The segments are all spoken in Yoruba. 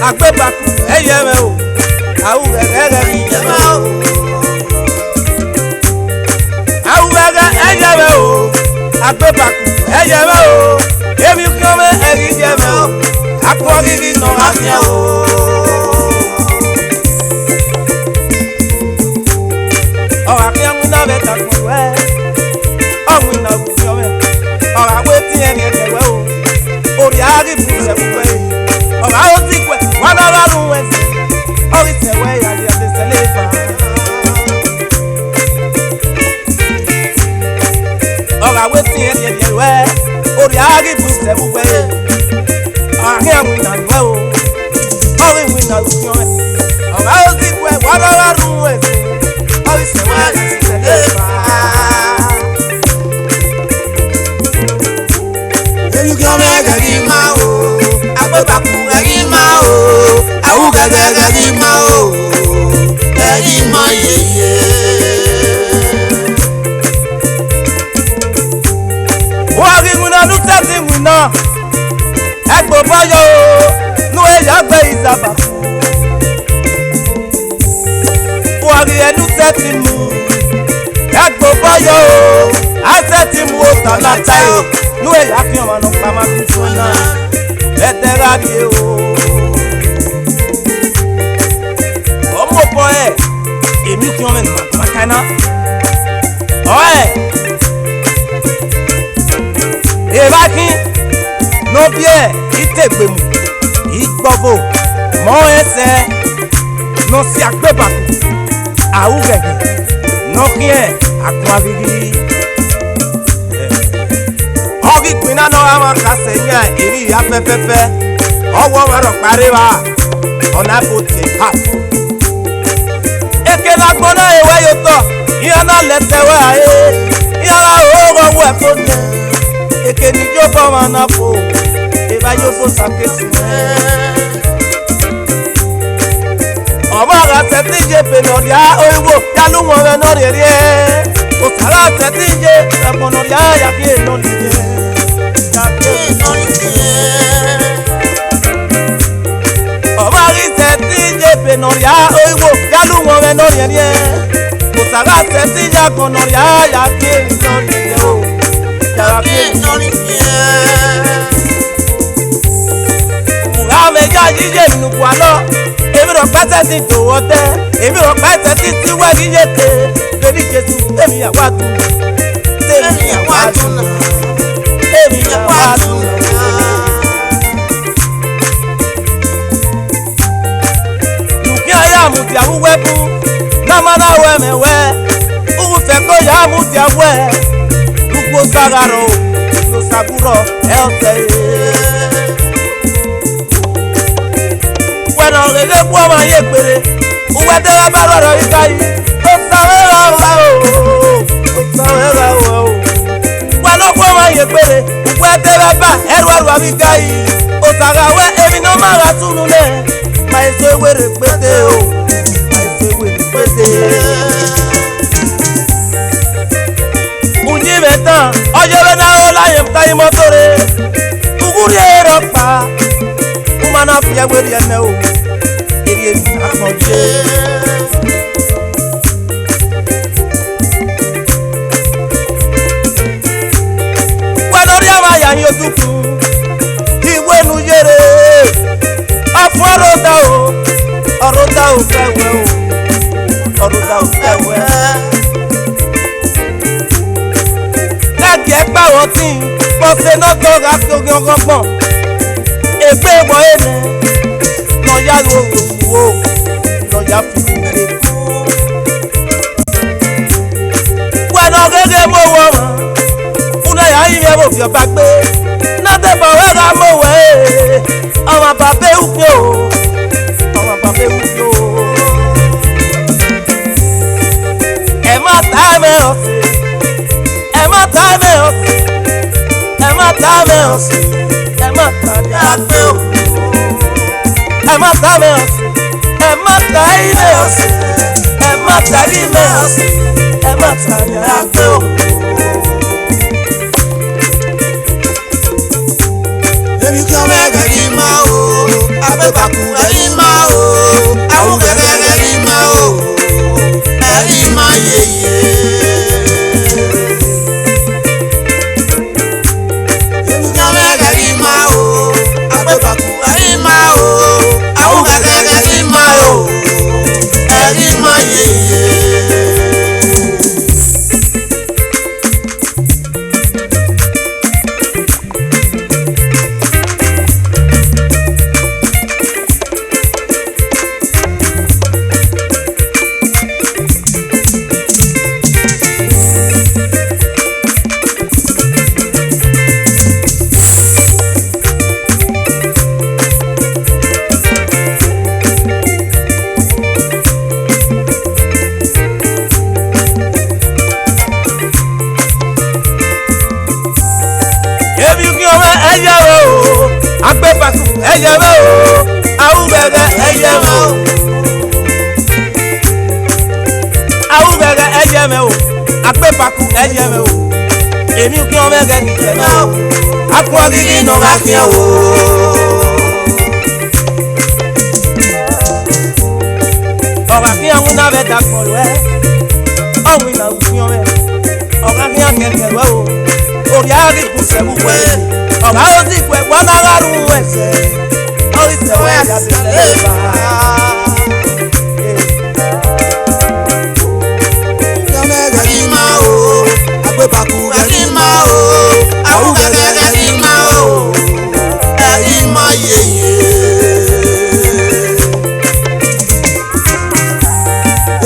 Agbebaku eyeme o awugege eyeme o awugege eyeme o agbebaku eyeme o emi kome eyeme o akwogigi no afia o afia muna beta kwe o muna bufiome o aweti eni ekewe o ori agi buse bwe o aozi kwe wana baru wese o itewe ya dia de selefa o aweti eni ekewe ori agi buse bwe ahia muna we o ori muna bufiome o aozi kwe wana baru wese o itewe ya de selefa Agbebaku egima o awugege egima o egima yeye wari muna nutati muna egbo boyo nu eya gbe izaba wari enutati mu egbo boyo aseti mu otanata yo nu eya fi ọmọ no pa ma kutuna Veterani o ọmọ bọ ẹ èmi kí wọn mẹ́nu makana ọ̀ẹ́ ìbákin n'obi ẹ ìtẹ̀gbẹ̀mù ìgbọ́fò mọ́ ẹsẹ̀ n'osi Agbebaku awugege n'oki ẹ akun agigi ọgì pinna náà àwọn kásẹ̀ yẹn èmi ìyá fẹ́fẹ́fẹ́ ọwọ́ wọn rọ̀ parí wa ọ̀nà àbòtì ha. Eke la gbọ́nà ìwé yóò tọ̀ ìyá náà lẹ́tẹ̀wé ayé ìyá náà owó ọwọ́ ẹ̀ tó nẹ. Eke ní yóò bọ́ wọn náà fò ìbá yóò fò sàkéṣì mẹ́. Ọmọ àgbà tẹ̀tí jẹ pẹ̀lú ọ̀dìá òyìnbó yálù wọn rẹ̀ náà rẹ̀ rí ẹ̀. Òtàlá tẹ̀tí jẹ ẹ̀pọ̀n ọ̀dìá yàgbé ẹ̀ náà rí ẹ̀. Ọba rí tẹ̀tí jẹ́ pẹ̀nọ̀ríà òyìnbó yálù wọn rẹ̀ lórí ẹni ẹ̀ kò sàrà tẹ̀tí jẹ́ gbọ̀nọ̀ríà yàgbé lórí ẹ̀ o yàgbé lórí ẹ̀. Mùrà méjì àjíjẹ nùkú àlọ́ èmi rọ̀ pẹ́tẹ́ ti tòwọ́ tẹ́ èmi rọ̀ pẹ́tẹ́ ti tiwẹ́ yíyé tẹ́ bébí Jésù èmi yàwó àdùn èmi yàwó àdùn èmi yàwó àdùn. Muti awuwebu namana wemewe ufeko ya muti awe lugbo sagaro lo saguro elte bueno lele kwa ma yepere uwede la baroro ikai o sawera o bueno kwa ma yepere uwede la ba eru abikai o sagawe emi no mara tunule ma eso were pete o ma eso were pete we ri ene o eri emi amoje wa lori ama ya yin oduku iwe nu yere aforo da o fewe o oro da o fewe láti ẹgbẹ́ wọn tí mo ṣe náà tó ra sórí ọgọ́gbọ̀n ègbé ìwọ̀ ẹ̀nẹ́ lọ́ọ̀yà lòwò lọ́ọ̀yà fi kúrè. wẹ́nà gẹ́gẹ́ mo wọ̀ wọ́n fúnà yà á yẹ mo fi ọba gbé nádẹ́bọ̀ wẹ́rà mo wẹ̀ ẹ́ ọmọ bàbá ewu fi o ọmọ bàbá ewu fi o. ẹ̀ má ta ẹ̀ mẹ́ ọ̀sẹ̀. Emma time èmi kí ọmọ ẹgẹ kìí jẹmẹ o akọ gidi nà ọba kí ẹ wò. ọba kí ẹ ń náà bẹ dà pọ̀ lẹ́ ọ̀hún ìlà òfin ọmọ ẹ ọba kí ẹ kẹ̀kẹ́ lẹ́ o orí àríkù sẹ́wù wẹ́ ọba ó sì pẹ̀ gbọ́n náà rárú ẹsẹ̀ orí sẹ́wẹ́ àdàbí lẹ́ẹ̀bà. Baku gari ma o, awu gari ma o, eri ma yeye.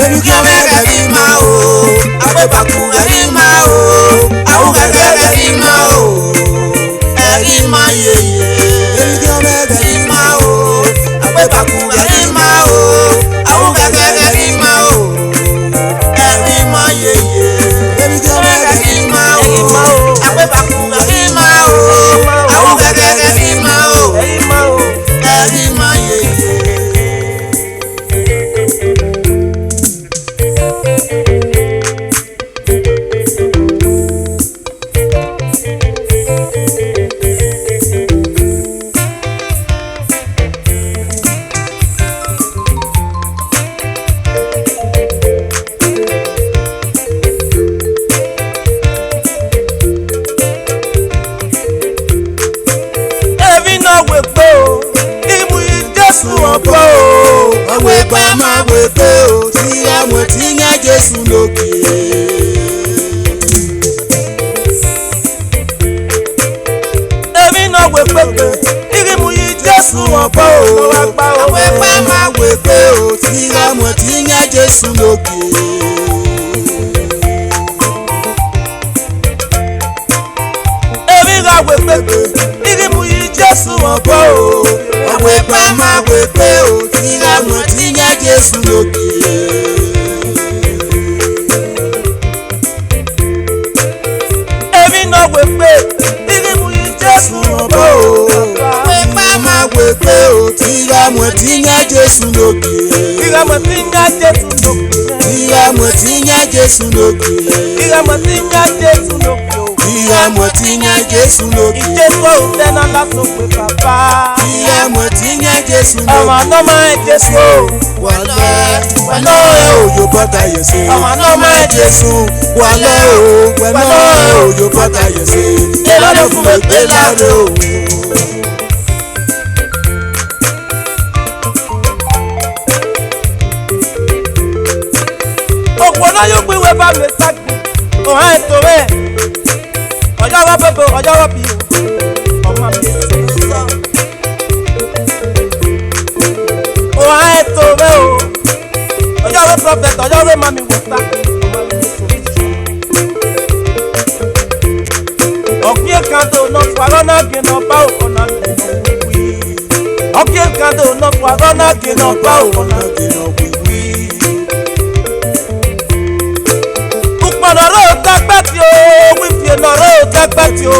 Ebi kame gari ma o, abe baku gari ma o, awu gari ma o, eri ma yeye. Ebi kame gari ma o, abe baku gari ma o, awu gari ma o, eri ma yeye. Ebi kame gari ma o, abe baku gari ma o, awu gari ma o, eri ma yeye. Ọwọ́ ẹ̀pá máa wé pé o tí àwọn tí ń yá Jésù lókè. Èmi náà wé pépé, ìrìmù yìí Jésù ọ̀pọ̀ o. Ọwọ́ ẹ̀pá máa wé pé o tí àwọn tí ń yá Jésù lókè. Èmi náà wé pépé, ìrìmù yìí Jésù ọ̀pọ̀ o. Ọwọ́ ẹ̀pá máa wé pé o tí àwọn tí ń yá Jésù lókè. Èmi náà wé pé ìrìmù yìí Jésù ọ̀pọ̀ o. Ọwọ́ ẹ̀pá máa wé pé o tí àwọn tí ń yá Jésù lókè. Ìràmọ̀ tí ń yá Jésù lókè. Tí àwọn tí ń yá Jésù lókè. Ìràmọ̀ tí ń yá Jésù lókè o. Ìyá mo ti yan Jésù lókè. Ìjésù òtẹ́ náà lásòpè bàbá. Ìyá mo ti yan Jésù lókè. Ọmọ náà máa ń Jésù. Wàlẹ́ òjò bọ́tà yẹ̀ sí. Ọmọ náà máa ń Jésù. Wàlẹ́ òjò bọ́tà yẹ̀ sí. Ìlànà fún mi pé láre o. Òpó náà yóò gbé ìwé bá mi sáàgbé. Òhán ètò rẹ̀. Ọjọ́ wá bẹ̀bẹ̀ ọjọ́ wá bí o. Ọmọ mi ṣe é sọ. Òhán ètò rẹ̀ o. Ọjọ́ wé prophet ọjọ́ wé mami wò sá. Ọ̀gbìn kàndó náà fún arọ́nà gínà bá òkànnà gínà wíwí. Ọ̀gbìn kàndó náà fún arọ́nà gínà bá òkànnà gínà wíwí. Nọ̀rọ̀ tẹ́gbẹ́ tí o, wípé nọ̀rọ̀ tẹ́gbẹ́ tí o,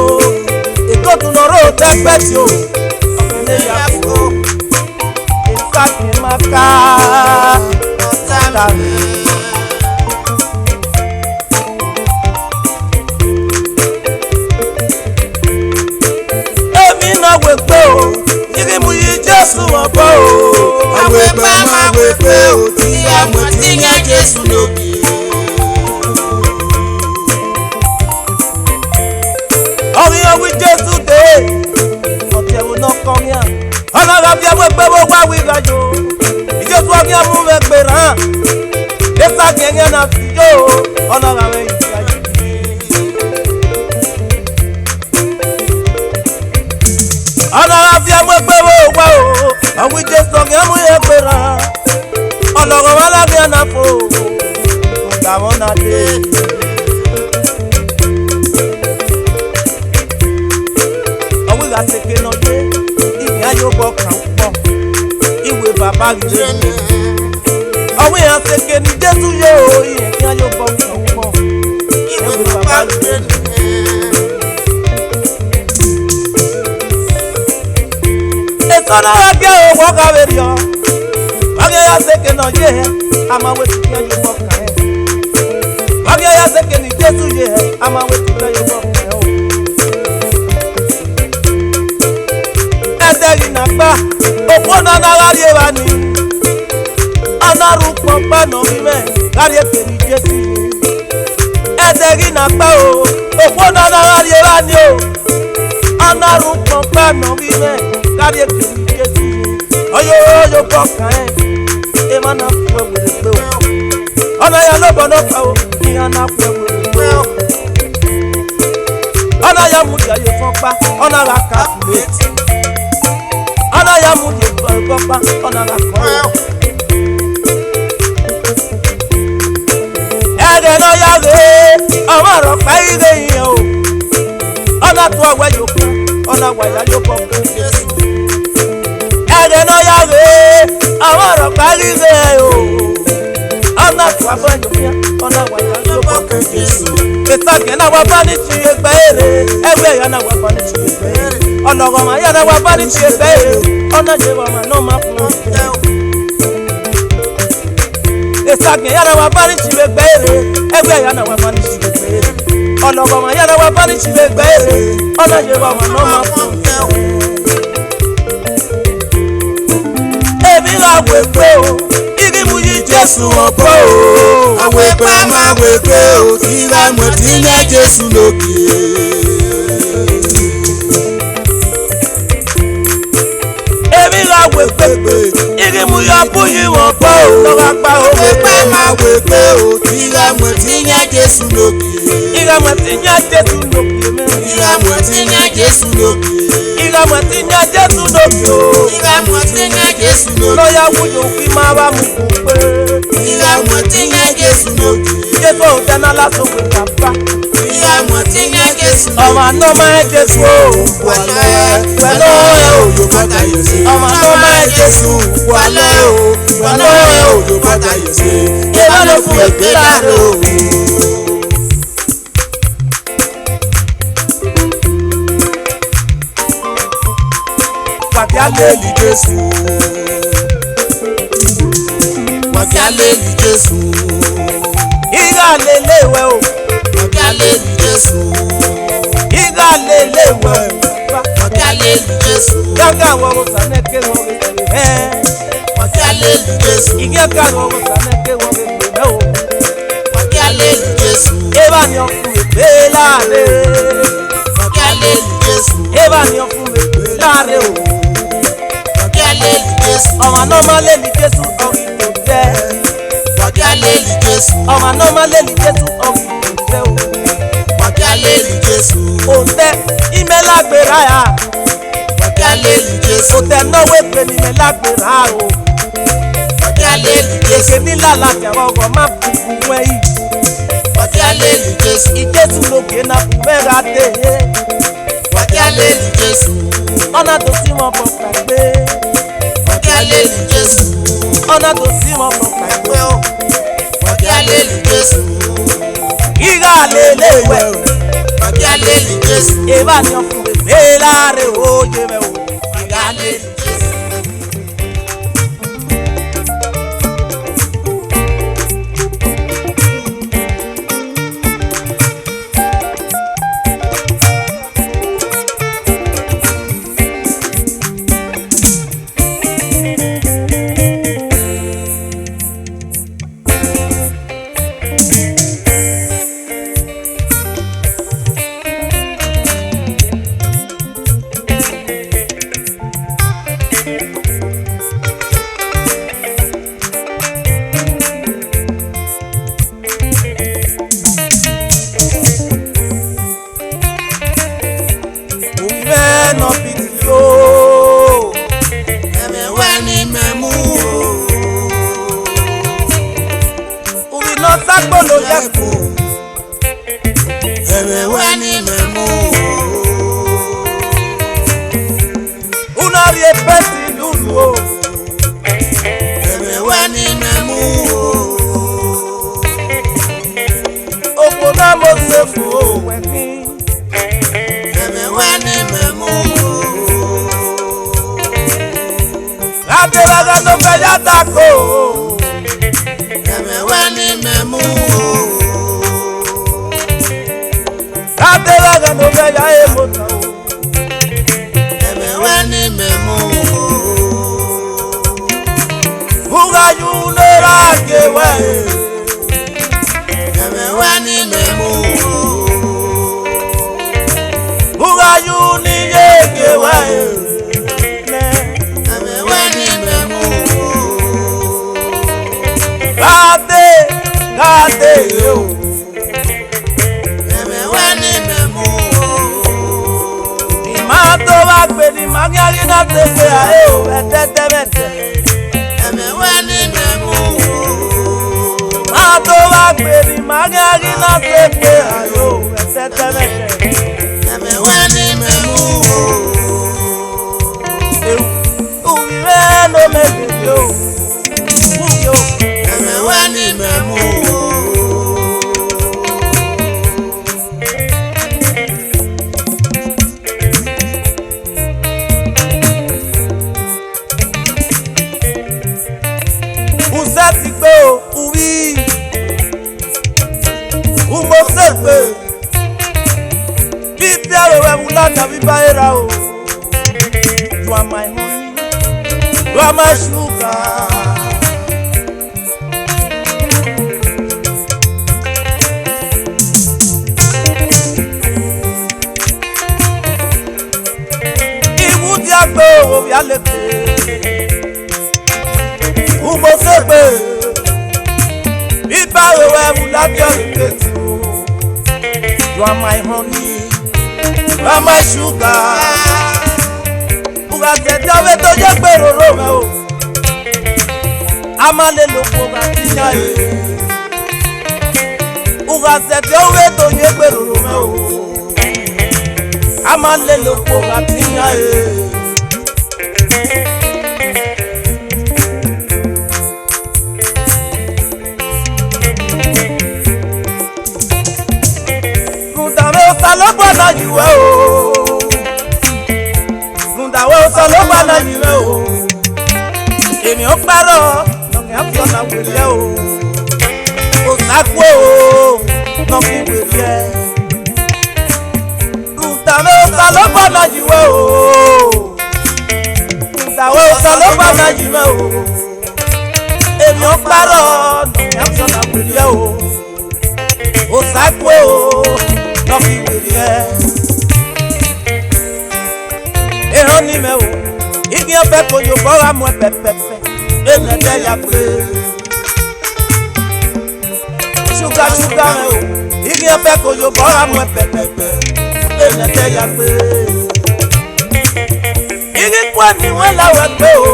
ìkótó nọ̀rọ̀ tẹ́gbẹ́ tí o, ọ̀fẹ́lẹ́ yàgò, ìsàkì máa ká ọ̀tá mi. Èmi náà wé pé o, yìí mú yí Jésù wọ̀ bọ́ o. Àwẹ̀ pẹ́ máa wé pé o, tí àmọ̀ tí yẹn Jésù lókè. Orin owi Jésù dé, ọ̀tẹ̀ wo náà kọrin à. Ọlọ́run fi ẹwọ́ pé wọ́n wá wí ìrìnàjò. Ìjésù ọ̀gbìn ẹ̀mú rẹ̀ pè rán. Lẹ́sà kẹ̀kẹ́ náà fi jó ọlọ́run rẹ̀ ìrìnàjò. Ọlọ́run fi ẹwọ́ pé wọ́n wá o. Ọ̀gbìn Jésù ọ̀gbìn ẹ̀mú rẹ̀ pè rán. Ọlọ́run wọn lábẹ́ ẹ̀ náà fò. Ọ̀gá wọn náà dé. Seke náà dé ìyá yóò bọ kàn pọ̀ ìwé bàbá rere ọwọ́ ìyá seke ní Jésù yóò ìyá yóò bọ kàn pọ̀ ìwé bàbá rere. Èso náà gé owó kàwé rí ọ wọ́n yá seke náà yé àmàwé tí ìyá yóò bọ kàn ẹ́ wọ́n yá seke ní Jésù yé àmàwé tí ìyá yóò bọ kàn ẹ́ o. Ẹ̀dẹ̀rì nàgbà òpó nana lárí ẹ̀wà ni ọ̀nàrún pọ̀npẹ́ nà mímẹ́ lárí ẹ̀pẹ̀ ní Jésù yìí. Ẹ̀dẹ̀rì nàgbà òpó nana lárí ẹ̀wà ni o ọ̀nàrún pọ̀npẹ́ nà mímẹ́ lárí ẹ̀pẹ̀ ní Jésù yìí. Ọyọ́ yóò bọ̀ kàn ẹ́ ẹ̀ má nà fún ẹ̀wẹ̀rẹ̀ pé o ọ̀nà yà ló bọ̀ náà fà o ìyá nà fún ẹ̀wẹ̀rẹ̀ pé o ọ̀nà yà mú jàyè fún pa ọ̀nà rà kàkúlẹ̀tì. Ọ̀nà ya mú yẹ gbọ́gbọ́gbá ọ̀nà la kọ́ ẹ̀. Ẹ̀rẹ̀ náà yá rèé ọmọ ọ̀rọ̀ pa ire yẹn o. Ọ̀nà tó ọ̀wẹ́ yóò kú ọ̀nà wàyà yóò bọ̀ kú Jésù. Ẹ̀rẹ̀ náà yá rèé ọmọ ọ̀rọ̀ pa ire o. Ọ̀nà tó ọ̀wẹ́ yóò kú ọ̀nà wàyà yóò bọ̀ kú Jésù. Ìsàgẹ̀ náà wà bá ní ti ẹgbẹ́ èrè ẹgbẹ́ ìyá náà wà bá ní ti ẹgbẹ́ èrè. Ọlọ́run máa yára wá bá ní ti ẹgbẹ́ èrè ọ̀nà jẹ́ wà máa náà máa fún un jẹ́ o. Ìsàgẹ̀ yára wá bá ní ti ẹgbẹ́ èrè ẹgbẹ́ ìyá náà wà bá ní ti ẹgbẹ́ èrè. Ọlọ́run máa yára wá bá ní ti ẹgbẹ́ èrè ọ̀nà jẹ́ wà máa náà máa fún un jẹ́ o. Èmi ra wẹ̀ pé o ìrìmù yìí Jésù ọ̀pọ̀ o. Àwẹ̀ pẹ́ máa wẹ̀ pé o, tí àmọ̀ tí yẹn Jésù lókè. Èmi ra wé pépé, ìrìmù yọ fún yìí wọ́n pọ̀ o. Lọ́wọ́ apá o. Àwẹ̀ pẹ́ máa wẹ̀ pé o, tí àmọ̀ tí yẹn Jésù lókè. Ìràmọ̀ tí yẹn Jésù lókè mẹ́rin. Ìràmọ̀ tí yẹn Jésù lókè. Ìràmọ̀ tí yẹn Jésù lókè o. Ìràmọ̀ tí yẹn Jésù lókè. Lọ́yà wúyò fi máa bá mu kú pé. Ìràmọ̀ tí yẹn Jésù lókè. Jésù ò tẹ́ná lásòkè bàbá. Ìràmọ̀ tí yẹn Jésù lókè. Ọmọ àná máa ń Jésù o. Wàlẹ́ Pẹ̀lú òjò bàtà yẹ̀ sí. ọmọ àná máa ń Jésù. Wàlẹ́ òjò bàtà yẹ̀ sí. Ìlànà fún ẹgbẹ́ láàrin o. Wàbíálẹ́lì Jésù. Wàbíálẹ́lì Jésù. Ìyá lè léwẹ́ o. Wàbíálẹ́lì Jésù. ewe ọ̀kẹ́lẹ́ ìlú Jésù. Gaga wo saneke wo be ọ̀kẹ́lẹ́ ìlú Jésù. Ige ka wo saneke wo be me o ọ̀kẹ́lẹ́ ìlú Jésù. Eba ni oku be laare ọ̀kẹ́lẹ́ ìlú Jésù. Eba ni oku be laare o ọ̀kẹ́lẹ́ ìlú Jésù. Ọma no ma le ni Jésù ori to je ọ̀kẹ́lẹ́ ìlú Jésù. Ọma no ma le ni Jésù ori to je o ọ̀kẹ́lẹ́ ìlú Jésù. Ote imelagbera ya ọ̀kẹ́lẹ́ ìlú Jésù. Ote nowe pe ni imelagbera o ọ̀kẹ́lẹ́ ìlú Jésù. Eke ni lala ti àwọn ọgọ ma bubu wẹ̀yí ọ̀kẹ́lẹ́ ìlú Jésù. Ìjésù lókè na bùmẹ́ra dé ọ̀kẹ́lẹ́ ìlú Jésù. Ọ̀nà tó sí wọn bọ̀ pàgbé ọ̀kẹ́lẹ́ ìlú Jésù. Ọ̀nà tó sí wọn bọ̀ pàgbé o ọ̀kẹ́lẹ́ ìlú Jésù. Ìgá lélẹ̀ wẹ̀ ọ̀kẹ́lẹ́ ìlú Jésù. Eba ni ọkùnrin bẹ́ẹ̀ láre oye mẹ́ o ọ̀kẹ́lẹ́ ìlú Jésù. Sagbolo yẹ̀kù. Ẹ̀mẹ̀wẹ́ ni mẹ̀mú. Unari epesi lulu o. Ẹ̀mẹ̀wẹ́ ni mẹ̀mú. Ògbó náà mo ṣe fún òwe kí. Ẹ̀mẹ̀wẹ́ ni mẹ̀mú. Adéwágá tó fẹ́ yàtà kó. Ẹ̀mẹ̀wẹ́ ni mẹ̀mú. Adéwágá tó fẹ́ yà èmo tán o. Ẹ̀mẹ̀wẹ́ ni mẹ̀mú. Fúgayú lera kéwẹ́. Ẹ̀mẹ̀wẹ́ ni mẹ̀mú. Fúgayú ní yé kéwẹ́. Ẹ̀mẹ̀wẹ́ ni mẹ̀mú. Kàdé o. Ẹ̀mẹ̀wẹ́ ni mẹ̀mú. Ìmá tó bá gbé ní Mágíárì náà ṣe pé àyè ò ẹ̀tẹ́tẹ́mẹ̀tẹ̀. Ẹ̀mẹ̀wẹ́ ni mẹ̀mú. Ìmá tó bá gbé ní Mágíárì náà ṣe pé àyè ò ẹ̀tẹ́tẹ́mẹ̀tẹ̀. Ẹ̀mẹ̀wẹ́ ni mẹ̀mú. Òwúrẹ́ ló méjèèjì o. Ẹ̀mẹ̀wẹ́ ni mẹ̀mú. Ùsẹ́ ti gbé o, ùwí. Ùmọ̀sẹ̀ gbé. Bí tí ẹ̀rọ ẹ̀mú lánàá bí bá yẹra o. You are my honey, you are my sugar. Ìwúdí àgbẹ̀ òbí alẹ́ pé. Ùmọ̀sẹ̀ gbé. Bí bá yẹra ẹ̀mú lánàá bí bá yẹra o. You are my honey, you are my sugar. Ugatete ove to je peroro me o. Amale lo poga tinya e. Ugatete ove to je peroro me o. Amale lo poga tinya e. Kutame o salopo na juwe o. Gúndàwé ọ̀sán ló wà láyé rẹ̀ o. Èmi ò parọ́ lọ́kẹ́ àpò náà wèlé o. Òsàkó o lọ́kẹ́ wèlé. Gúndàwé ọ̀sán ló pé o ìtàwé ọ̀sán ló bá máa jì mẹ́ o èmi ò parọ́ nọ̀mí àwùjọ náà wèrè ẹ̀ o sàpé o nọ̀mí wèrè ẹ̀ ìhàn ní mẹ́ o igi ọ̀fẹ́ kò yóò bọ́ra mọ́ ẹ pẹ́pẹ́pẹ́ èmi ẹ̀dẹ́ yà pé ṣúgà mẹ́ o igi ọ̀fẹ́ kò yóò bọ́ra mọ́ ẹ pẹ́pẹ́pẹ́ èmi ẹ̀dẹ́ yà pé igi kú ẹni wọ́n láwẹ̀ pé o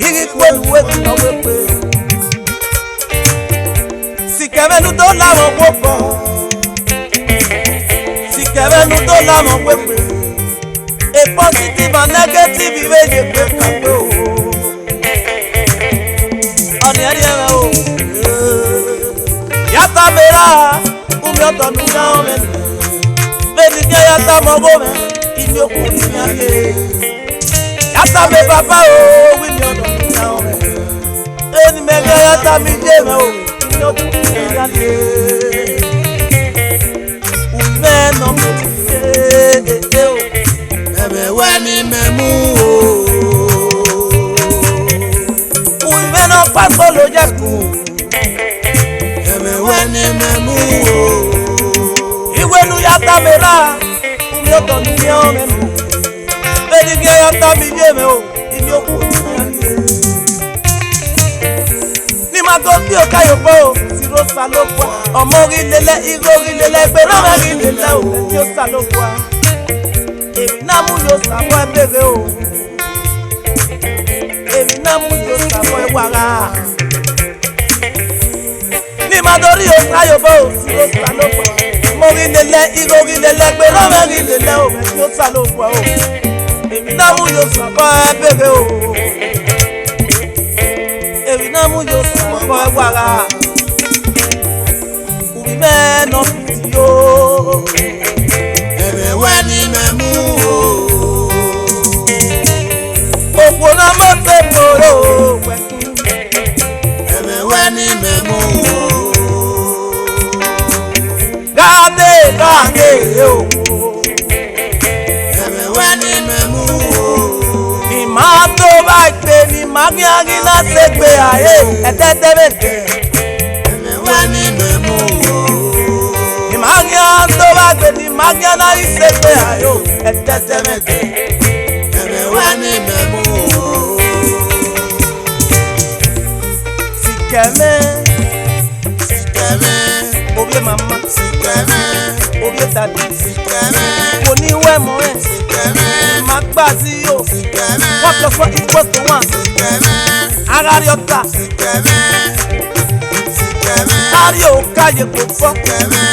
igi kú ẹni wọ́n láwẹ̀ pé sìkẹ́mẹ́nu tó láwọn wó bọ̀ sìkẹ́mẹ́nu tó láwọn wé pé a positive and negative ìwéde pé kàgbé o ọ̀nì ẹ̀rí ẹ̀rẹ̀ o yàtọ̀ mìíràn kúmi ọ̀tọ̀ nìyà ọ̀mẹ́ bẹ́ẹ̀ni bí yàtọ̀ mọ́gbó mẹ́ ìní òkú nìyà yé yàtọ̀ mi bàbá o wíní ọ̀tọ̀ nìyà ọ̀mẹ́ bẹ́ẹ̀ni mẹ́gẹ́ yàtọ̀ mi dé mẹ́ o ìní òkú nìyà yé ùmẹ́ nà mọ́ ti yé o. Ẹ̀mẹ̀wẹ́ ni mẹ́mú o. Ìwé náà pàṣẹ ló jẹ́ kù. Ẹ̀mẹ̀wẹ́ ni mẹ́mú o. Ìwé nu yàtọ̀ mi rà, ìní ọ̀tọ̀ ní ní ọ̀rẹ́ mi. Bẹ́ẹ̀ni kí yàtọ̀ mi yé mi o, ìní òkú ní ọ̀rẹ́ mi. Ní máa tó bí òkà yòókù o, tí ló sá ló pa. Ọmọ orí lélẹ̀, ìgò orí lélẹ̀, ẹgbẹ́ náà mẹ́rin lélẹ̀ o, tí ó sá ló pa. Èmi náà mú yóò sàbọ̀ ẹ bèrè o èmi náà mú yóò sàbọ̀ ẹ wàrà ní ìmọ̀dórí yóò sáyò bọ́ ò sí yóò sá ló pọ̀ mo rí lélẹ̀ ìgò rí lélẹ̀ pé lọ́wọ́ rí lélẹ̀ o mẹ́tí yóò sá ló pọ̀ o èmi náà mú yóò sàbọ̀ ẹ bèrè o èmi náà mú yóò sàbọ̀ ẹ wàrà òbí mẹ́ẹ̀nà fìdí o. Ẹ̀mẹ̀wẹ́ ni mẹ́mú o. Òpó náà mọ̀ pé mo rò wẹ̀. Ẹ̀mẹ̀wẹ́ ni mẹ́mú o. Gáàdé o. Ẹ̀mẹ̀wẹ́ ni mẹ́mú o. Ìmá tó bá gbé ni màmí àríná ṣe gbé ayé ẹ̀tẹ́tẹ́mẹ̀tẹ́. Ẹ̀mẹ̀wẹ́ ni mẹ́mú o. Ìmáàgíà tó bá gbé ni màmí náà ṣe gbé ayé ẹ̀tẹ́tẹ́mẹ̀tẹ́. Ẹ̀mẹ̀wẹ́ ni mẹ́mú o. Sìkẹ́mẹ́. Sìkẹ́mẹ́. Obi mama. Sìkẹ́mẹ́. Obi dadi. Sìkẹ́mẹ́. Oníwẹ̀mọ̀ ẹ̀. Sìkẹ́mẹ́. Màá gbà sí yò. Sìkẹ́mẹ́. 1 + 1 = 1. Sìkẹ́mẹ́. Ara rí ọ̀tá. Sìkẹ́mẹ́. Sìkẹ́mẹ́. Ari ò káyè kò fọ́. Sìkẹ́mẹ́.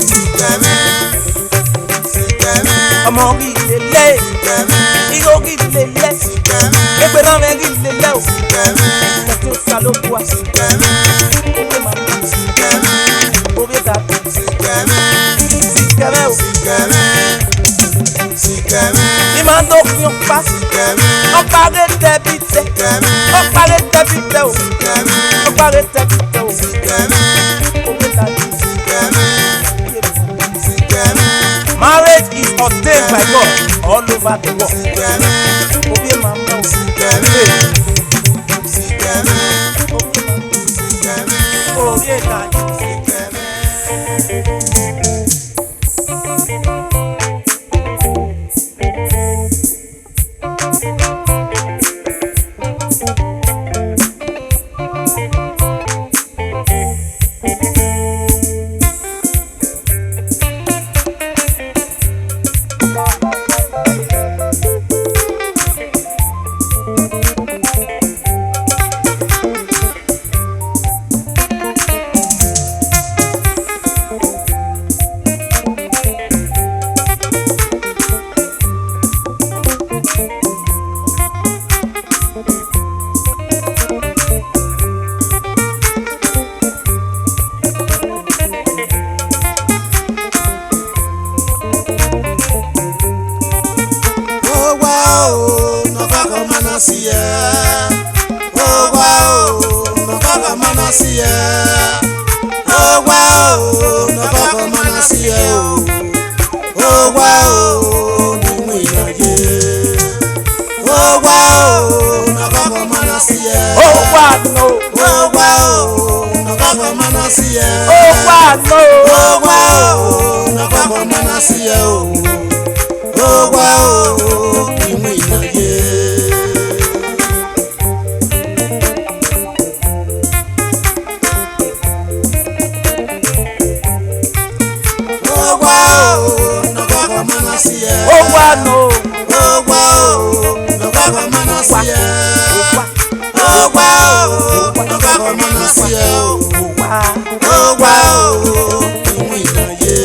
Sìkẹ́mẹ́. Sìkẹ́mẹ́. Ọmọ rí lélẹ̀. Sìkẹ́mẹ́. Irú rí lélẹ̀. Sìkẹ́mẹ́. Ẹgbẹ́ náà rẹ̀ rí lélẹ̀ o. Sìkẹ́mẹ́. Ẹ̀tọ́ sálókù wa. Sìkẹ́mẹ́. Obi mama. Sìkẹ́mẹ́. Obi dadi. Sìkẹ́mẹ́. Sìkẹ́mẹ́ o. Sìkẹ́mẹ́. Sìkẹ́mẹ́. Ní máa ń tó fi ọ̀pá. Sìkẹ́mẹ́. Ọ̀párẹ̀ tẹ̀bi tẹ̀. Sìkẹ́mẹ́. Ọ̀párẹ̀ tẹ̀bi tẹ̀ o. Sìkẹ́mẹ́. Ọ̀párẹ̀ tẹ̀bi tẹ̀ o. Sìkẹ́mẹ́. Obi dadi. Sìkẹ́mẹ́. Sìkẹ́mẹ́. Marriage is ordained by God all over the world. Sìkẹ́mẹ́. Obi mama o. Sìkẹ́mẹ́. Sìkẹ́mẹ́. Obi mama. Sìkẹ́mẹ́. Obi dadi. Sìkẹ́mẹ́. Ogwa o ni inaje. Ogwa o na koko manasiye. Ogwa no. Ogwa o na koko manasiye. Ogwa no. Ogwa o na koko manasiye o. Ogwa o ni inaje. Ogwa no. Ogwa o no koko manasiye. Ogwa o no koko manasiye o. Ogwa o ni inaje.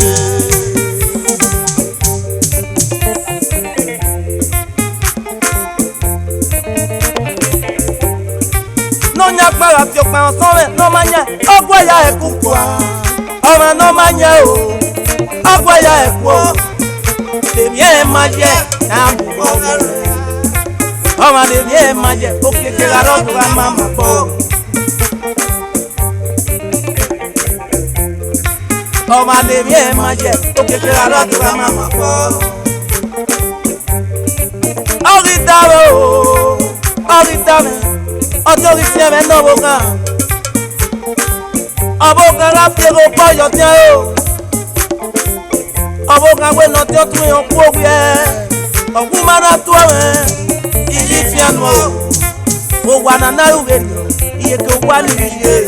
No nya para fi opa onso no manya. Ogwa ya ekukwa. Ọmọ no manya o. Ogwa ya ekwo. Devie maje na bugo. Ọmọ devie maje okeke la ro to mama po. Ọmọ devie maje okeke la ro to mama po. Oritaro, autorité mais no boka. Aboka la fiero pa yo tien o. Aboka we no te otun yon ku ogbe. Oguma na tu e. Ili fianu o. O wa na na ure ni. Iye ko wa ni ye.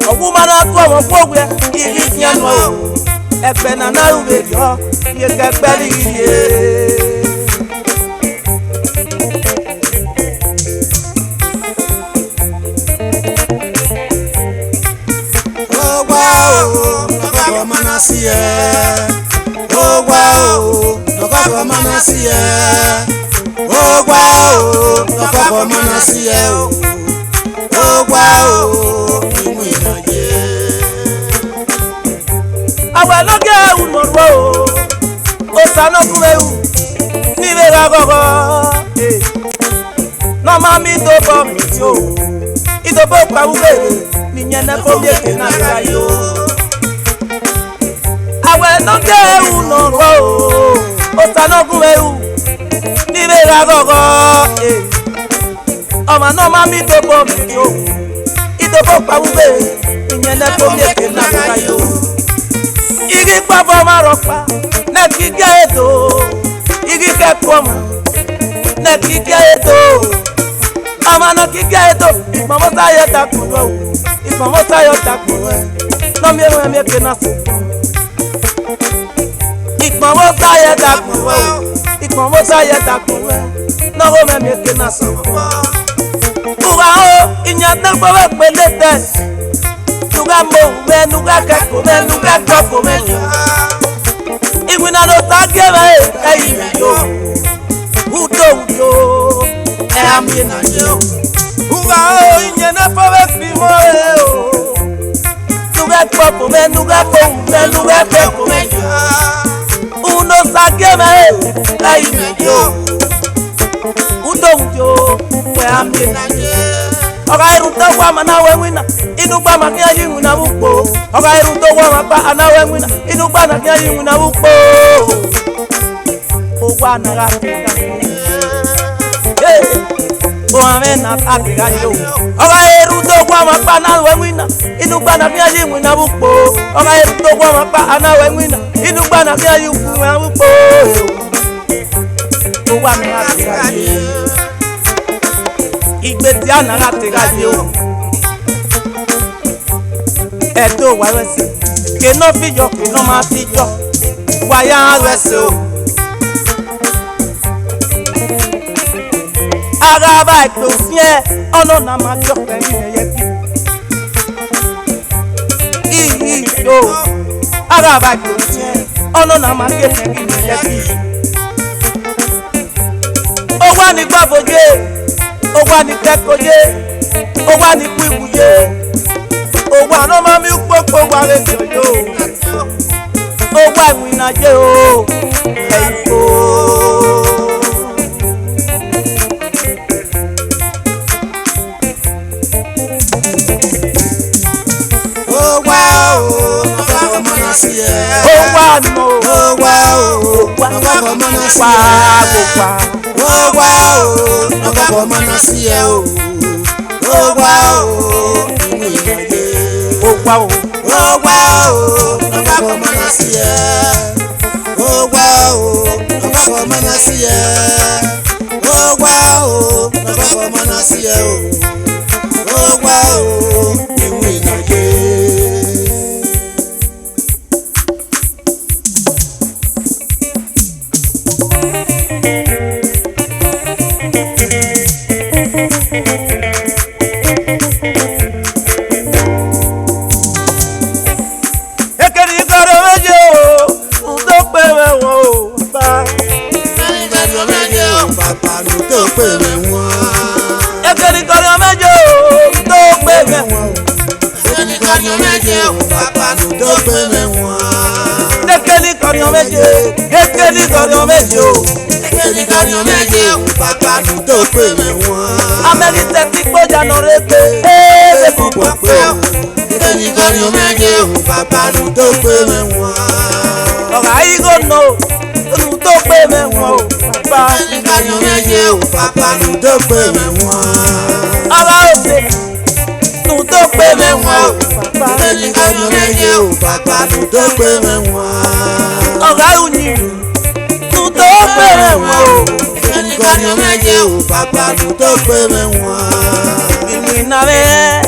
Oguma na tu won ku ogbe. Ili fianu o. Egbe na na ure yo. Iye ke gbe ni ye. Manasiye. Ogwa o no koko manasiye. Ogwa o no koko manasiye o. Ogwa o ni inaje. Awe loge unoro o sano kumewu ni vera gogo no mami to bo mi o ido bo pa ube ni nyana ko bi ke na rayo. Awe loge unoro o sano kumewu ni vera gogo ọmọ no mami to bo mi o ido bo pa ube ni nyana ko bi ke na rayo. Igi pavo maropa, ne kike eto. Igi kekoma, ne kike eto. Amano kike eto, mamo sayo takuno. Mamo sayo takuno. No me que na se. Mamo sayo takuno. Mamo sayo takuno. No me que na se. Uga o, inyata kwa pelete. Nuga mo, nuga kako, nuga kako me. Igwina no tagere, yo. Udo, ami na yo. Uga o, inyana pove fimo o. Nuga kako me, nuga kako me. Uno sagere, yo. Udo, ami na yo. Oga iruto wa mana wewina inu gba ma kiya yiwu na bupo. Oga iruto wa ma pa ana wewina inu gba na kiya yiwu na bupo. O wa na ga tega. O ame na tega yo. Oga iruto wa ma pa ana wewina inu gba na kiya yiwu na bupo. Oga iruto wa ma pa ana wewina inu gba na kiya yiwu na bupo. O wa na ga tega yo. Igbe ti anara tega o. Edo wa wese. Ke no fi yo, ke no ma fi yo. Wa ya wese o. Ara ba ito fie, ono na ma jo pe ni ye fi. Yo. Ara ba ito fie, ono na ma ge pe ni ye fi. O wa ni gbaboje. O wa ni kekoye, o wa ni kuibuye, o wa no ma mi popo wa re yo, o wa ìwìnàjẹ o, eifo. O wa o, sie. Owa mo. Owa o. Nokoko mana sie. Owa o. Nokoko mana sie o. Owa o. Owa o. Owa o. Nokoko mana sie. Owa o. Nokoko mana sie. Owa o. Nokoko mana sie o. Owa o. Iwe na ye. Amẹ́ríkà ti gbọ́jà nọ rẹ pé ẹ púpọ̀ pé o. Ẹnìkan ni méje o, bàbá ló tó pé mẹ́wọ̀n. Ọ̀rọ̀ ayíkó nọ olú tó pé mẹ́wọ̀n o. Ẹnìkan ni méje o, bàbá ló tó pé mẹ́wọ̀n. Ọ̀rọ̀ òde lù tó pé mẹ́wọ̀n o. Ẹnìkan ni méje o, bàbá ló tó pé mẹ́wọ̀n. Ọ̀rọ̀ òyìn lù tó pé mẹ́wọ̀n o. Ẹnìkan ni méje o, bàbá ló tó pé mẹ́wọ̀n. Ìrìnà rẹ̀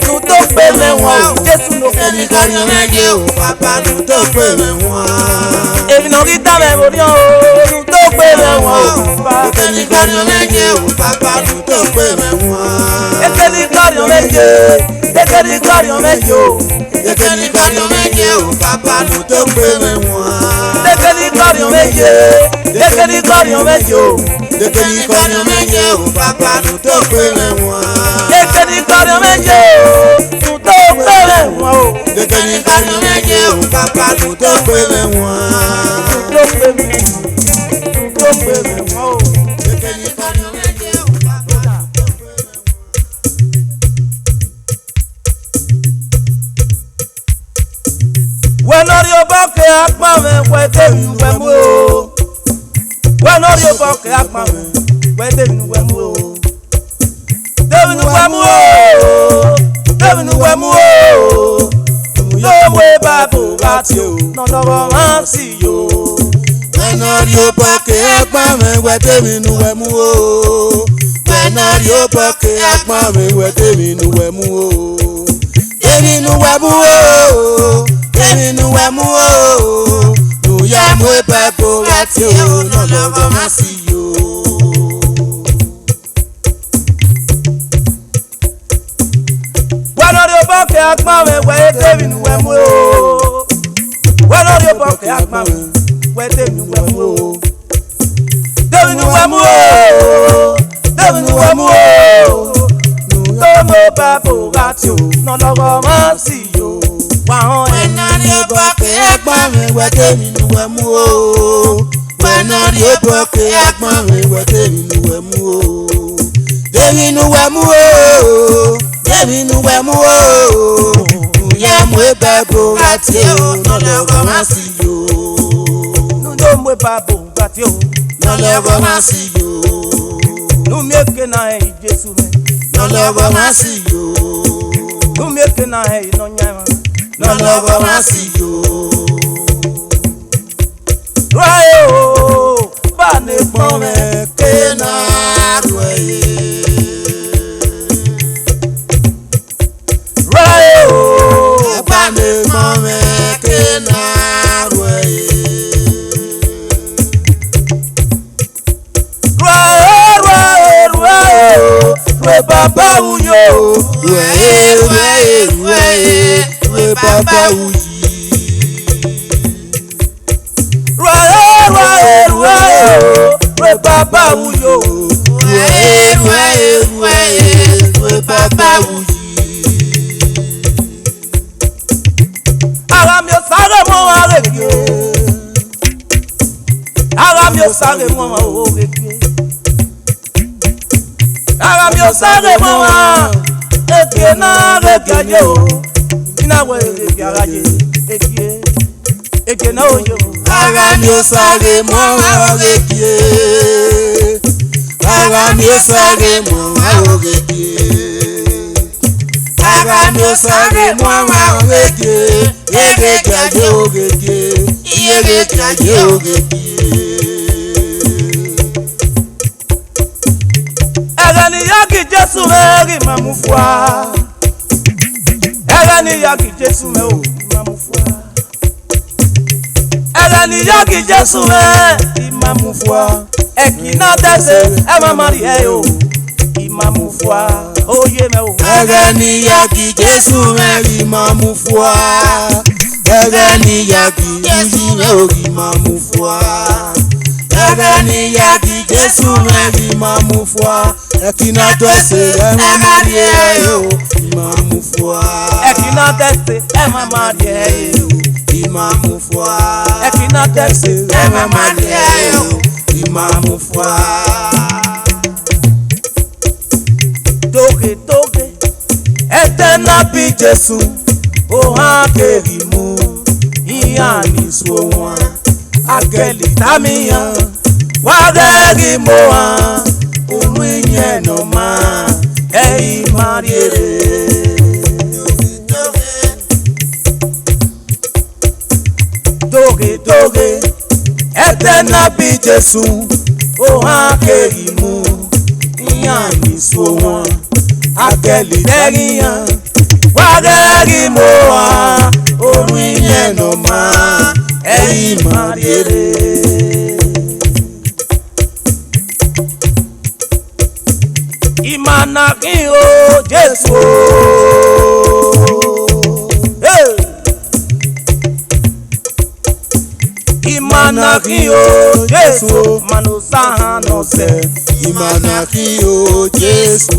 lù tó pé mẹ́wọ̀n o. Jésù ló fẹ́ mi. Ẹnìkan ni méje o, bàbá ló tó pé mẹ́wọ̀n. Èmi náà rí dábẹ́ orí o. Lù tó pé mẹ́wọ̀n o. Ẹnìkan ni méje o, bàbá ló tó pé mẹ́wọ̀n. Ekeli kọ́rin méje. Ekeli kọ́rin méje o. Ẹnìkan ni méje o, bàbá ló tó pé mẹ́wọ̀n. Ekeli kọ́rin méje. Ekeli kọ́rin méje o. Ẹnìkan ni méje o, bàbá ló tó pé mẹ́wọ̀n. Ekeli kọ́rin méje o. Lù tó pé mẹ́wọ̀n o. Ẹnìkan ni méje o, bàbá ló tó pé mẹ́wọ̀n. Lù tó pé mẹ́wọ̀n. Lù tó pé mẹ́wọ̀n o. Ẹnìkan ni méje o, bàbá ló tó pé mẹ́wọ̀n. Wẹ́nọ́rí o bọ́ kẹ́ apá mi wẹ́ tèmi wẹ́ mú o. Wẹ́nọ́rí o bọ́ kẹ́ apá mi wẹ́ tèmi wẹ́ mú o. Tèmi wẹ́ mú o. Tèmi wẹ́ mú o. Lówó bàbá láti o. Nọ́dọ̀wọ́ máa sì yó. Wẹ́nọ́rí o bọ́ kẹ́ apá mi wẹ́ tèmi wẹ́ mú o. Wẹ́nọ́rí o bọ́ kẹ́ apá mi wẹ́ tèmi wẹ́ mú o. Tèmi wẹ́ mú o. Tèmi wẹ́ mú o. Lùyà mú bàbá láti o. Nọ́dọ̀wọ́ máa sì yó. Wẹ́nọ́rí o bọ́ kẹ́ apá mi wẹ́ tèmi wẹ́ mú o. Wẹ́nọ́rí o bọ́ kẹ́ apá mi wẹ́ tèmi wẹ́ mú o. Tèmi wẹ́ mú o. Tèmi wẹ́ mú o. Lówó bàbá láti o. Nọ́dọ̀wọ́ máa sì yó. Wẹ́nọ́rí o bọ́ kẹ́ apá mi wẹ́ tèmi wẹ́ mú o. Wẹ́nọ́rí o bọ́ kẹ́ apá mi wẹ́ tèmi wẹ́ mú o. Tèmi wẹ́ mú o. Tèmi wẹ́ mú o. Lùyà mú bàbá láti o. Nọ́dọ̀wọ́ máa sì yó. Nundo mwe babo ngati o. Nọ́dọ̀wọ́ máa sì yó. Numieke na e Jesu me. Nọ́dọ̀wọ́ máa sì yó. Numieke na e no nyama. Nọ́dọ̀wọ́ máa sì yó. Rayo ba ne pon me ke na. Rayo Bá mi mọ́ mi kí náà rọ̀ yé. rayo we baba uyo. We bàbá wuyì. Rayo we baba uyo. We bàbá wuyì. Ara mi o sáré mọ́ arègbè. Ara mi o sáré mọ́ arègbè. Ara mi o sáré mọ́ èké náà règbè ayé o. Iná wẹ̀ règbè ara yé èké. eke na oyo Ara mi o sáré mọ́ àwòrèké. Ara mi o sáré mọ́ àwòrèké. Ara mi o sáré mọ́ àwòrèké. Yèrèké ajé òrèké. Yèrèké ajé òrèké. ẹ̀rẹ̀ ni yagi Jésù mẹ́rin máa mú fún wa ẹ̀rẹ̀ ni yagi Jésù mẹ́rin máa mú fún wa ẹ̀rẹ̀ ni yagi Jésù mẹ́rin máa mú fún wa ẹ̀kí náà tẹ̀sẹ̀ ẹ̀ máa má rí ẹ̀ o máa mú fún wa oyè mẹ́ o. Ẹ̀rẹ̀ ni yagi Jésù mẹ́rin máa mú fún wa. Ẹ̀rẹ̀ ni yagi Jésù mẹ́rin máa mú fún wa. Ẹ̀rẹ̀ ni yagi Jésù mẹ́rin máa mú fún wa. Ẹ̀kínà tẹ̀sẹ̀ ẹ̀ máa má rí ẹ̀ o máa mú fún wa. ẹ̀kínà tẹ̀sẹ̀ ẹ̀ máa má rí ẹ̀ o máa mú fún wa. ẹ̀kínà tẹ̀sẹ̀ ẹ̀ máa má rí ẹ̀ o máa mú fún wa. tóge tóge ẹ̀tẹ̀ náà bí Jésù ó hàn kéré mú ìyá ní so wọn akẹ́lì tàmíyàn wà rẹ́rì mọ́ wọn òun ìyẹn nà máa ẹ̀yìn máa rí èrè. tóge tóge ẹ̀tẹ̀ náà bí Jésù ó hàn kéré mú ìyá ní so wọn akẹ́lì tẹ́ríyàn wà rẹ́rì mọ́ wọn òun ìyẹn nà máa ẹ̀yìn máa rí èrè. Ìmànàkí o Jésù hey! Ìmànàkí o Jésù manu sahano se Ìmànàkí o Jésù.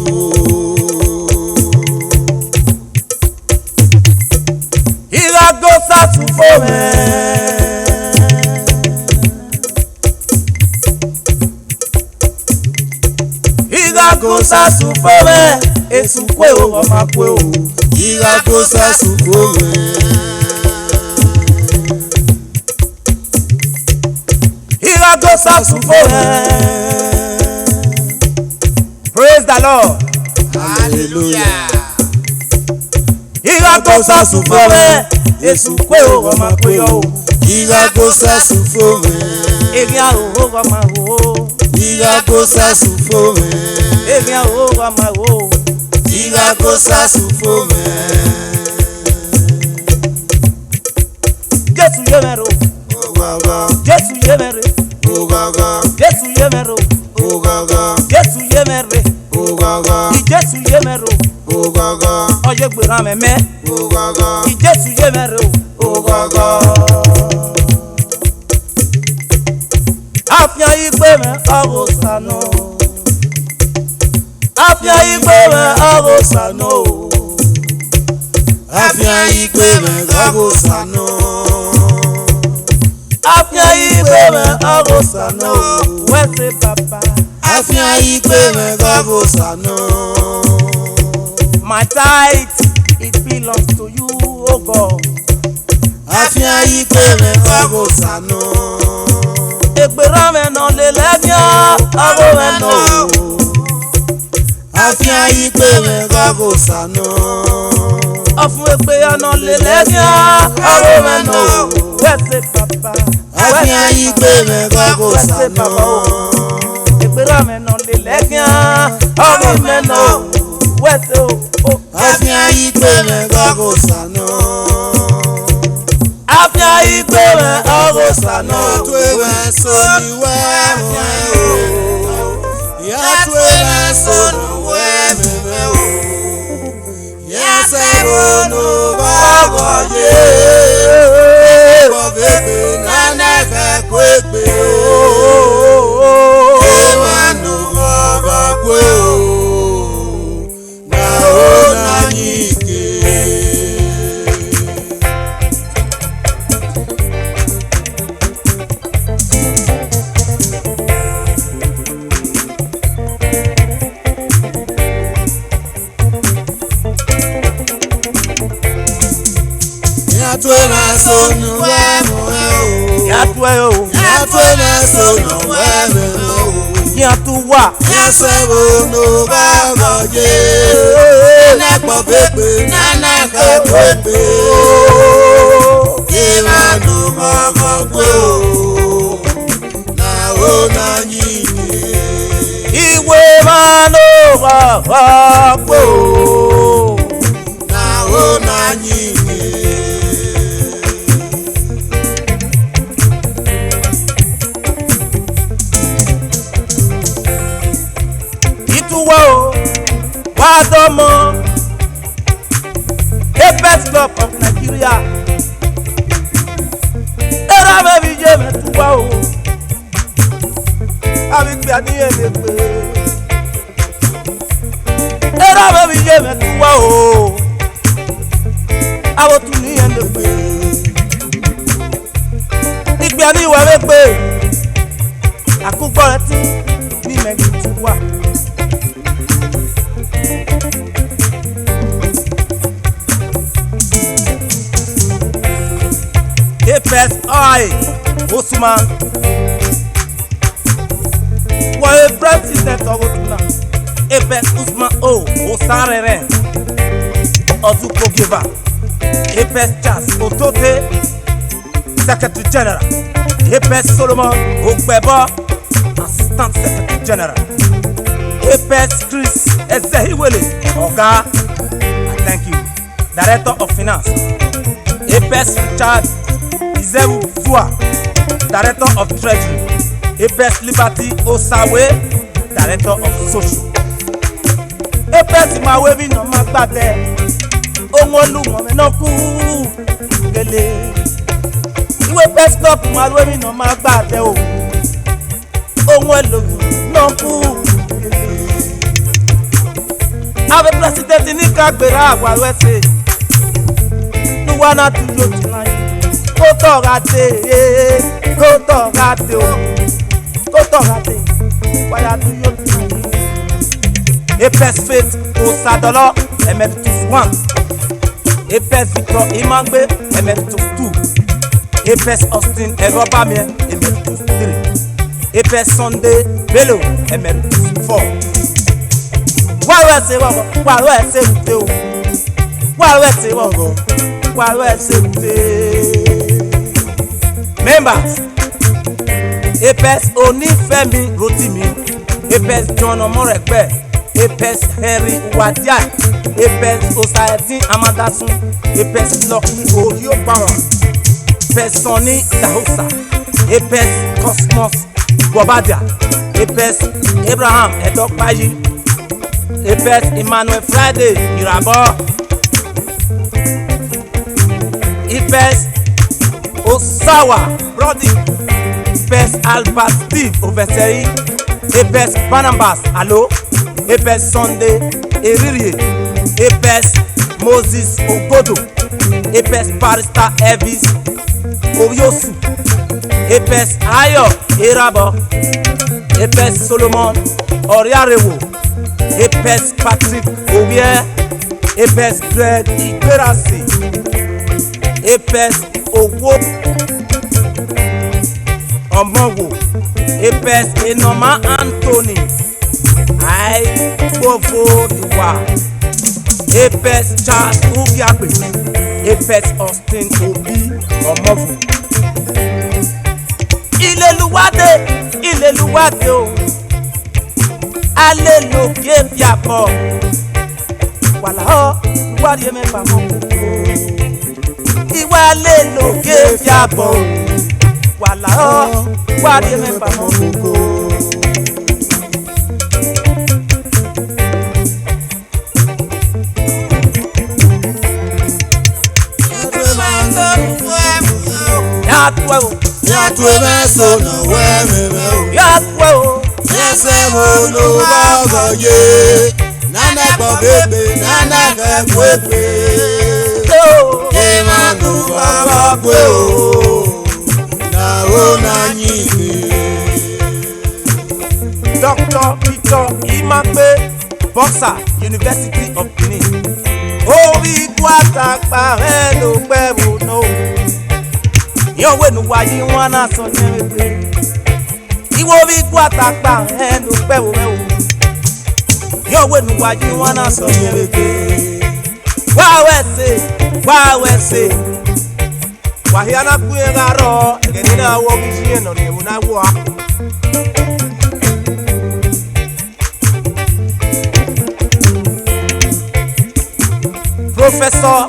Ìràgó sàtúfò mẹ́. Ìràgó sàtúfò mẹ́. Èsù pé o ọmọ pé o. Ìràgó sàtúfò mẹ́. Ìràgó sàtúfò mẹ́. Praise the Lord. Hallelujah. Ìràgó sàtúfò mẹ́. Èsù pé o ọmọ pé o. Ìràgó sàtúfò mẹ́. Èmi àwòrán ọmọ o. Ìràgó sàtúfò mẹ́. Èmi àwòrán ọmọ o. Ìràgó sàtúfò mẹ́. Jésù yé mẹ́rọ. Ògàgà. Jésù yé mẹ́rẹ. Ògàgà. Jésù yé mẹ́rọ. Ògàgà. Jésù yé mẹ́rẹ. Ògàgà. Ìjésù yé mẹ́rọ. Ògàgà. Ọyẹ gbèrà mẹ́mẹ́. Ògàgà. Ìjésù yé mẹ́rẹ o. Ògàgà. Àfihàn ìgbé mẹ́ ọ̀rọ̀ sànú. Àfihàn ìgbé mẹ́ ọ̀rọ̀ sànú. Àfihàn ìgbé mẹ́ ọ̀rọ̀ sànú. Àfihàn ìgbé mẹ́ ọ̀rọ̀ sànú. Wẹ́sẹ̀ bàbá. Àfihàn ìgbé mẹ́ ọ̀rọ̀ sànú. My tithe, it belongs to you, oh God. Àfihàn ìgbé mẹ́ ọ̀rọ̀ sànú. Ègbèrè mẹ́nà lè lẹ́gbẹ̀ẹ́ ọ̀rọ̀ mẹ́nà. Àfihàn ìgbé mẹ́ ọ̀rọ̀ sànú. Ọ̀fun ègbè ọ̀nà lè lẹ́gbẹ̀ẹ́ ọ̀rọ̀ mẹ́nà. Wẹ́sẹ̀ bàbá. Àfihàn ìgbé mẹ́ ọ̀rọ̀ sànú. Ègbèrè mẹ́nà lè lẹ́gbẹ̀ẹ́ ọ̀rọ̀ mẹ́nà. Wẹ́sẹ̀ o. Àfihàn ìgbé mẹ́ ọ̀rọ̀ sànú. Àfihàn ìgbé mẹ́ ọ̀rọ̀ sànú. Yàtọ̀ ẹ̀rẹ̀ sọ̀nù wẹ́ẹ̀mẹ̀ o. Yàtọ̀ ẹ̀rẹ̀ sọ̀nù wẹ́ẹ̀mẹ̀ o. Yàtọ̀ ẹ̀rọ̀nù bàbọ̀ yé. Bọ̀ bèbè nánà ẹ̀fẹ̀ kó ègbè o. Kéwànù bàbá pé o. Nà ó nà yíké. Yatwe mesonu weme o. Yatwe o. Yatwe mesonu weme o. Yatuwa. Yasebo no bagoje. Nana po pepe, nana ka pepe. Imanu bago o. Na o na nyike. Iwe mano bago o. Na o na nyike. Ituwa Wadomo Apex Club of Nigeria. Era baby jeme tuwa o. Abi gbe aniye le pe. Era baby jeme tuwa o. Abo tu ni en le pe. Igbe ani wa le pe. Akugbo re ti ni megi tuwa. Apex I Osman was president of Otuna. Apex Usman O Osarere Ozuko Giver. Apex Charles Otote Secretary General. Apex Solomon Ogbebo Assistant Secretary General. Apex Chris Ezehiwele Oga, thank you, Director of Finance. Apex Richard Izewu Zua, Director of Treasury. Apex Liberty Osawe, Director of Social. Apex Mawebi no magbade, Onwolu Momenoku Gele. Iwe Apex Club Mawebi no magbade o, Onwolu Noku Gele. Ave President ni kagbera agwarwese, Nuwana tuyo tonight. Kotogate o, Kotogate. Why are you doing? Apex Faith Osadolo Emeritus 1. Apex Victor Imangbe Emeritus 2. Apex Austin Erobamie Emeritus 3. Apex Sunday Bello Emeritus 4. Why say what? Why say o? Why say what? Why say members, Apex Onifemi Rotimi, Apex John Omorekpe, Apex Henry Wadia, Apex Osayetin Amadasun, Apex Lucky Oriobawa, Apex Sonny Dahosa, Apex Cosmos Bobadia, Apex Abraham Edokpayi, Apex Emmanuel Friday Irabo, Apex Osawa Brody, Apex Albert Steve Oveseri, Apex Barnabas Alo, Apex Sunday Eririe, Apex Moses Ogodo, Apex Barrister Elvis Oyosu, Apex Ayo Erabo, Apex Solomon Oriarewo, Apex Patrick Owie, Apex Greg Igberasi, Apex Owo Omowo, Apex Enoma Anthony Aigbofo Iwa, Apex Charles Ugiagbe, Apex Austin Obi Omovo. Ileluwade o, aleluya fiapo, wala o, luwadi eme pamo koko. Iwa aleluya fiapo, wala o, luwadi eme pamo koko. Yatwe mesono weme o. Yatwe o. Yesemo no bagoye. Nana bobebe, nana kekwepe. Emanu babakwe o. Na ona nyike. Dr. Victor Imangbe, boxer, University of Benin. Orí kwata pa ẹ ló pẹ́ wò náà. Yo we no why you wanna so nyebe. Iwo bi kwata pa enu pe wo me wo. Yo we no why you wanna so nyebe. Wa we say. Wa hiana kuega ro, genina wo bi no ni una wo. Professor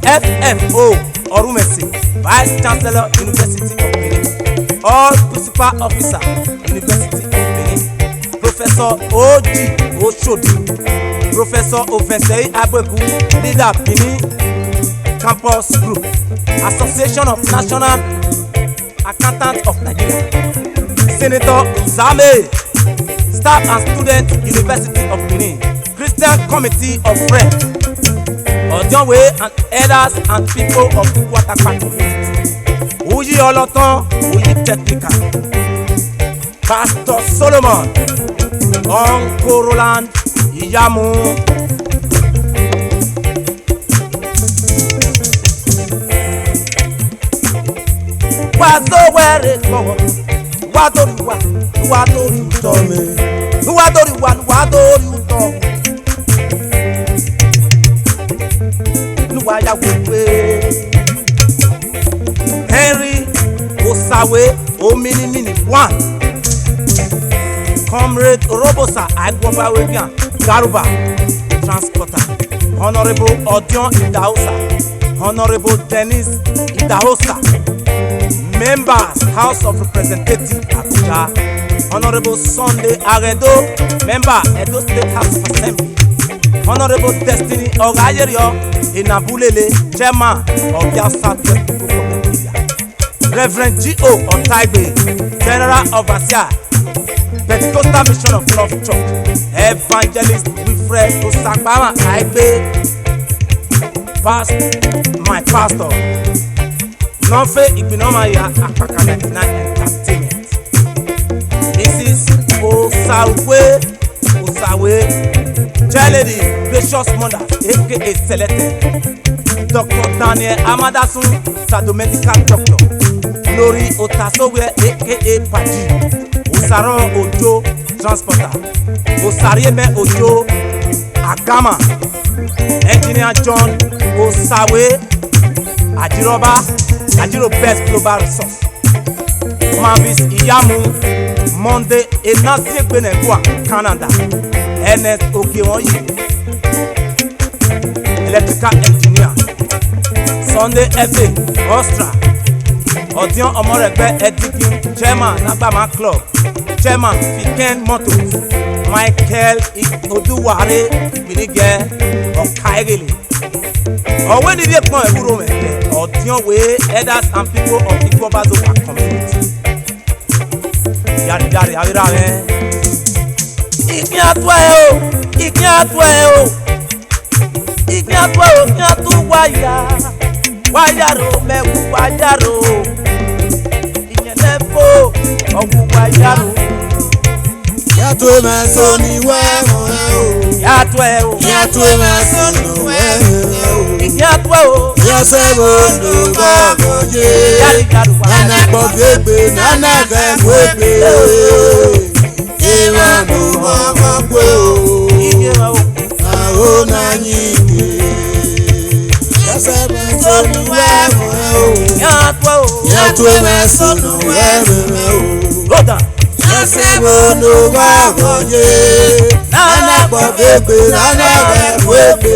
FMO Orumesi, Vice Chancellor, University of Benin. All Principal Officer, University of Benin. Professor O.G. Oshodi, Professor Ovesei Agbeku, Leader Benin Campus Group, Association of National Accountants of Nigeria. Senator Zame, Staff and Students, University of Benin. Christian Committee of Friends, Odionwe and elders and people of Watakpa community. Uyi Olotan, Uyi Technical. Pastor Solomon, Uncle Roland, Iyamu. Wazo were go, wadori utome, wadori utome. Waya wewe Henry Osawe Omini one Comrade Robosa Agboba Webian Garuba Transporter Honorable Odion Idahosa Honorable Dennis Idahosa Members House of Representatives Abuja Honorable Sunday Aredo Member Edo State House of Assembly Honorable Destiny Ogayerio Inabulele, Chairman of the Southwest People Community. Reverend G.O. Otaibe, General Overseer, Pentecostal Mission of Love Church. Evangelist Wilfred Osakbama Aibe, my pastor. Nonfe Igbinomaya Akpaka 99 Entertainment. Mrs. Osawe. Lady, Gracious Mother, aka Selected. Dr. Daniel Amadasun, Sadomedical Doctor. Glory Otasowe, aka Paji. Osaro Ojo, Transporter. Osarieme Ojo, Agama. Engineer John Osawe, Ajiro Best Global Resource. Mavis Iyamu, Monday, Enasi Benegua, Canada. Ernest Okewoyi, Electrical Engineer. Sunday F.A. Ostra. Odion Omoregbe Edikin, Chairman Nagbama Club. Chairman Fiken Motors. Michael Oduware Binige Okaegele. When did they come to Rome? Odion Way, elders and people of the Gwobazoka community. Yari, Avira, Ìpín àtúwà kí a tún wáyàrò mẹ́wù wáyàrò ìyẹnlẹ́fò ọ̀gùn wáyàrò. Yàtọ̀ ẹ̀mẹ̀sọ̀ ni wẹ́ẹ̀mọ̀ ẹ̀ o. Yàtọ̀ ẹ̀mẹ̀sọ̀ ni wẹ́ẹ̀mọ̀ ẹ̀ o. Ìyàtọ̀ o. Yàsẹ̀ mo lò gbọ́dọ̀ yé. Nana gbọ́ gbégbé, nana gbẹ́ gbégbé. Ìwà ló bọ̀ gbé o. Àwọn náà yìí. Yàsẹ̀ ẹ̀mẹ̀sọ̀ ni wẹ́ẹ̀mọ̀ ẹ̀ o. Yàtọ̀ ẹ̀mẹ̀sọ̀ ni wẹ́ẹ̀mọ̀ ẹ̀ o. Yàsẹ̀ mo lò gbọ́dọ̀ yé. Nana gbọ́ gbégbé, nana gbẹ́ gbégbé.